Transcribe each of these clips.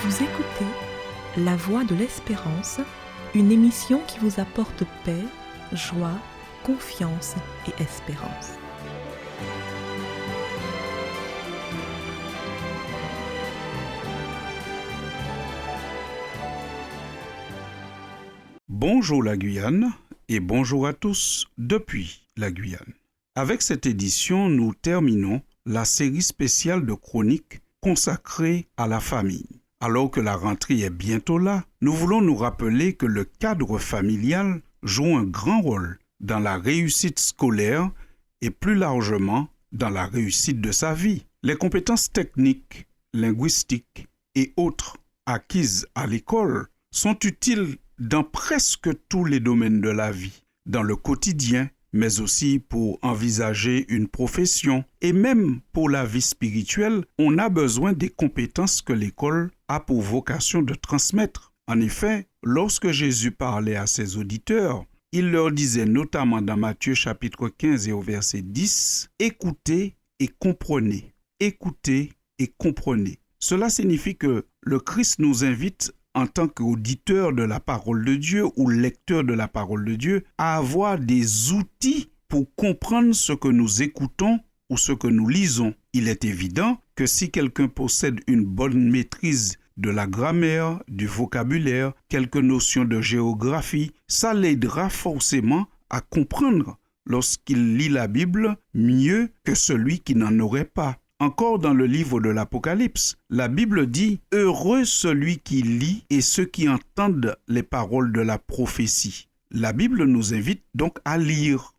Vous écoutez La Voix de l'Espérance, une émission qui vous apporte paix, joie, confiance et espérance. Bonjour la Guyane et bonjour à tous depuis la Guyane. Avec cette édition, nous terminons la série spéciale de chroniques consacrée à la famille. Alors que la rentrée est bientôt là, nous voulons nous rappeler que le cadre familial joue un grand rôle dans la réussite scolaire et plus largement dans la réussite de sa vie. Les compétences techniques, linguistiques et autres acquises à l'école sont utiles dans presque tous les domaines de la vie, dans le quotidien, mais aussi pour envisager une profession et même pour la vie spirituelle, on a besoin des compétences que l'école a pour vocation de transmettre. En effet, lorsque Jésus parlait à ses auditeurs, il leur disait notamment dans Matthieu chapitre 15 et au verset 10, « Écoutez et comprenez, écoutez et comprenez ». Cela signifie que le Christ nous invite en tant qu'auditeur de la parole de Dieu ou lecteur de la parole de Dieu, à avoir des outils pour comprendre ce que nous écoutons ou ce que nous lisons. Il est évident que si quelqu'un possède une bonne maîtrise de la grammaire, du vocabulaire, quelques notions de géographie, ça l'aidera forcément à comprendre lorsqu'il lit la Bible mieux que celui qui n'en aurait pas. Encore dans le livre de l'Apocalypse, la Bible dit « Heureux celui qui lit et ceux qui entendent les paroles de la prophétie ». La Bible nous invite donc à lire.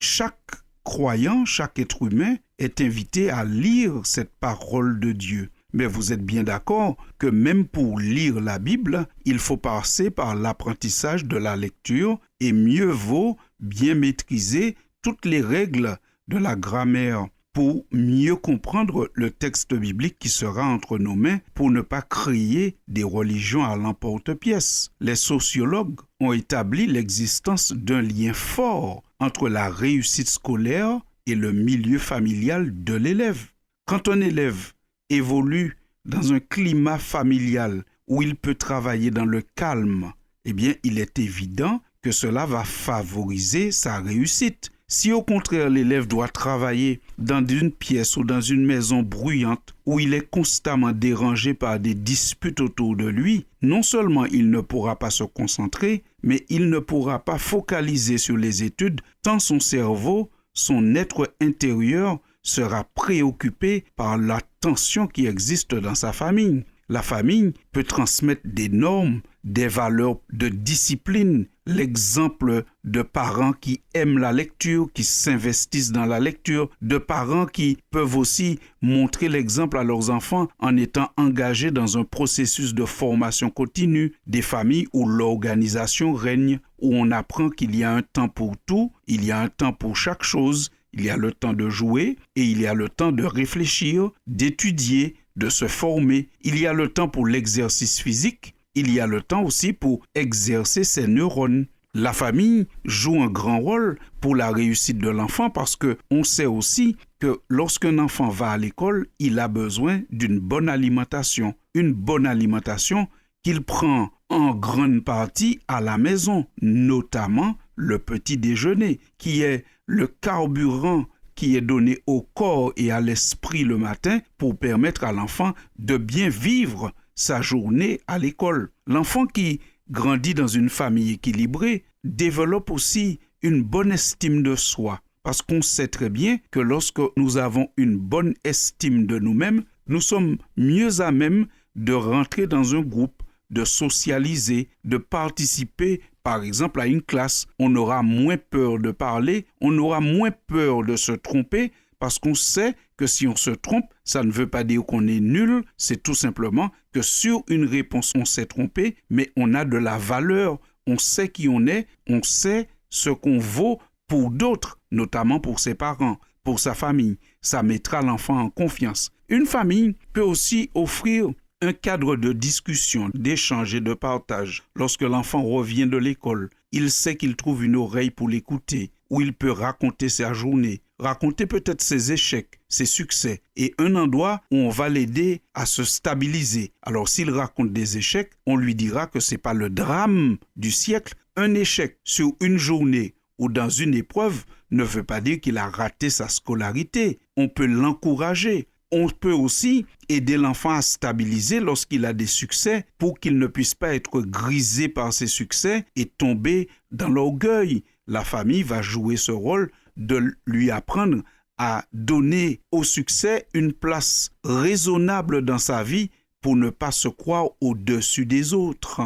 Chaque croyant, chaque être humain est invité à lire cette parole de Dieu. Mais vous êtes bien d'accord que même pour lire la Bible, il faut passer par l'apprentissage de la lecture et mieux vaut bien maîtriser toutes les règles de la grammaire pour mieux comprendre le texte biblique qui sera entre nos mains pour ne pas créer des religions à l'emporte-pièce. Les sociologues ont établi l'existence d'un lien fort entre la réussite scolaire et le milieu familial de l'élève. Quand un élève évolue dans un climat familial où il peut travailler dans le calme, eh bien, il est évident que cela va favoriser sa réussite. Si au contraire l'élève doit travailler dans une pièce ou dans une maison bruyante où il est constamment dérangé par des disputes autour de lui, non seulement il ne pourra pas se concentrer, mais il ne pourra pas focaliser sur les études tant son cerveau, son être intérieur sera préoccupé par la tension qui existe dans sa famille. La famille peut transmettre des normes, des valeurs de discipline, l'exemple de parents qui aiment la lecture, qui s'investissent dans la lecture, de parents qui peuvent aussi montrer l'exemple à leurs enfants en étant engagés dans un processus de formation continue, des familles où l'organisation règne, où on apprend qu'il y a un temps pour tout, il y a un temps pour chaque chose, il y a le temps de jouer et il y a le temps de réfléchir, d'étudier, de se former. Il y a le temps pour l'exercice physique, il y a le temps aussi pour exercer ses neurones. La famille joue un grand rôle pour la réussite de l'enfant parce qu'on sait aussi que lorsqu'un enfant va à l'école, il a besoin d'une bonne alimentation. Une bonne alimentation qu'il prend en grande partie à la maison, notamment le petit déjeuner, qui est le carburant qui est donné au corps et à l'esprit le matin pour permettre à l'enfant de bien vivre sa journée à l'école. L'enfant qui grandit dans une famille équilibrée développe aussi une bonne estime de soi, parce qu'on sait très bien que lorsque nous avons une bonne estime de nous-mêmes, nous sommes mieux à même de rentrer dans un groupe, de socialiser, de participer par exemple à une classe. On aura moins peur de parler, on aura moins peur de se tromper parce qu'on sait que si on se trompe, ça ne veut pas dire qu'on est nul, c'est tout simplement que sur une réponse on s'est trompé, mais on a de la valeur, on sait qui on est, on sait ce qu'on vaut pour d'autres, notamment pour ses parents, pour sa famille. Ça mettra l'enfant en confiance. Une famille peut aussi offrir un cadre de discussion, d'échange et de partage. Lorsque l'enfant revient de l'école, il sait qu'il trouve une oreille pour l'écouter, où il peut raconter sa journée, raconter peut-être ses échecs, ses succès, et un endroit où on va l'aider à se stabiliser. Alors s'il raconte des échecs, on lui dira que ce n'est pas le drame du siècle. Un échec sur une journée ou dans une épreuve ne veut pas dire qu'il a raté sa scolarité. On peut l'encourager. On peut aussi aider l'enfant à stabiliser lorsqu'il a des succès pour qu'il ne puisse pas être grisé par ses succès et tomber dans l'orgueil. La famille va jouer ce rôle de lui apprendre à donner au succès une place raisonnable dans sa vie pour ne pas se croire au-dessus des autres.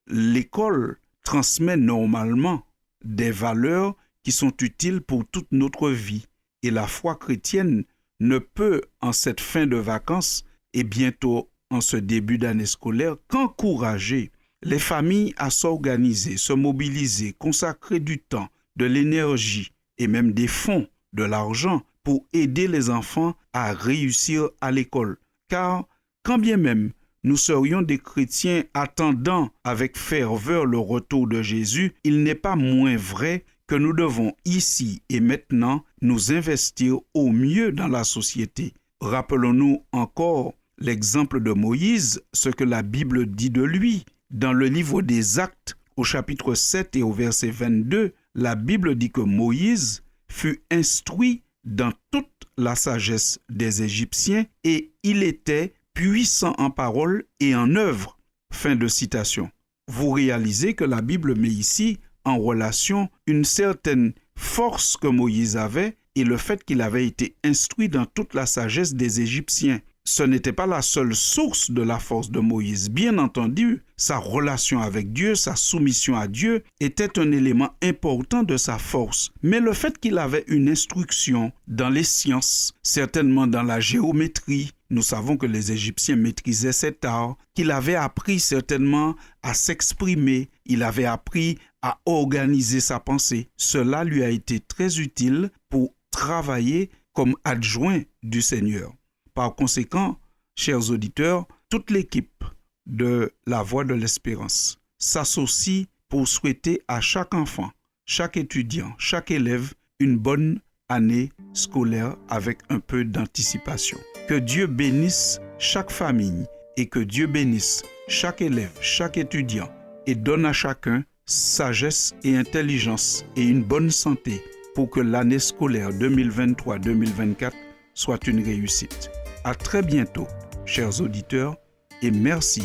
L'école transmet normalement des valeurs qui sont utiles pour toute notre vie. Et la foi chrétienne ne peut, en cette fin de vacances et bientôt en ce début d'année scolaire, qu'encourager les familles à s'organiser, se mobiliser, consacrer du temps, de l'énergie et même des fonds, de l'argent pour aider les enfants à réussir à l'école. Car quand bien même nous serions des chrétiens attendant avec ferveur le retour de Jésus, il n'est pas moins vrai que nous devons ici et maintenant nous investir au mieux dans la société. Rappelons-nous encore l'exemple de Moïse, ce que la Bible dit de lui. Dans le livre des Actes, au chapitre 7 et au verset 22, la Bible dit que Moïse fut instruit dans toute la sagesse des Égyptiens et il était puissant en parole et en œuvre. Fin de citation. Vous réalisez que la Bible met ici en relation une certaine force que Moïse avait et le fait qu'il avait été instruit dans toute la sagesse des Égyptiens. Ce n'était pas la seule source de la force de Moïse. Bien entendu, sa relation avec Dieu, sa soumission à Dieu était un élément important de sa force. Mais le fait qu'il avait une instruction dans les sciences, certainement dans la géométrie, nous savons que les Égyptiens maîtrisaient cet art, qu'il avait appris certainement à s'exprimer, il avait appris à organiser sa pensée. Cela lui a été très utile pour travailler comme adjoint du Seigneur. Par conséquent, chers auditeurs, toute l'équipe de La Voix de l'Espérance s'associe pour souhaiter à chaque enfant, chaque étudiant, chaque élève une bonne année scolaire avec un peu d'anticipation. Que Dieu bénisse chaque famille et que Dieu bénisse chaque élève, chaque étudiant et donne à chacun sagesse et intelligence et une bonne santé pour que l'année scolaire 2023-2024 soit une réussite. À très bientôt, chers auditeurs, et merci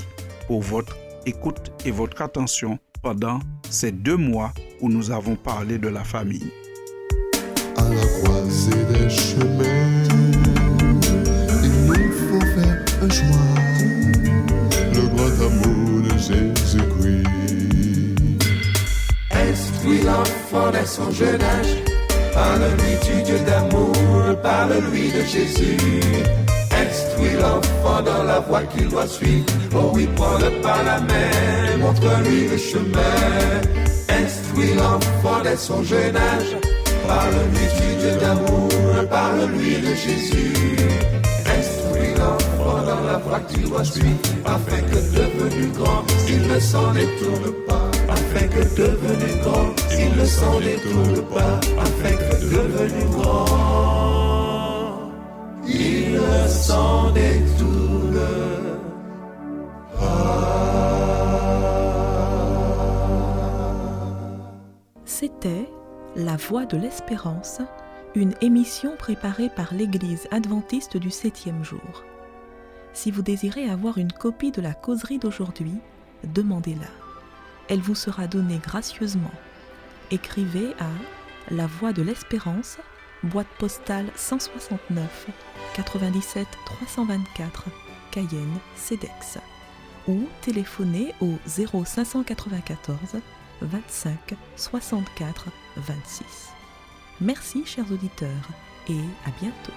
pour votre écoute et votre attention pendant ces 2 mois où nous avons parlé de la famille. À la croisée des chemins, il nous faut faire un choix. Le grand amour de Jésus-Christ. Instruis l'enfant dès son jeune âge. Parle-lui du Dieu d'amour, parle-lui de Jésus. Instruis l'enfant dans la voie qu'il doit suivre. Oh oui, prends-le par la main, montre-lui le chemin. Instruis l'enfant dès son jeune âge. Parle-lui du Dieu d'amour, parle-lui de Jésus. Instruis l'enfant dans la voie qu'il doit suivre, afin que devenu grand, il ne s'en détourne pas. Afin que devenu grand, il ne s'en détourne pas. Afin que devenu grand, il ne s'en détourne pas. C'était La Voix de l'Espérance, une émission préparée par l'Église adventiste du 7e jour. Si vous désirez avoir une copie de la causerie d'aujourd'hui, demandez-la. Elle vous sera donnée gracieusement. Écrivez à La Voix de l'Espérance, boîte postale 169 97 324, Cayenne, CEDEX, ou téléphonez au 0594 25 64 26. Merci chers auditeurs et à bientôt.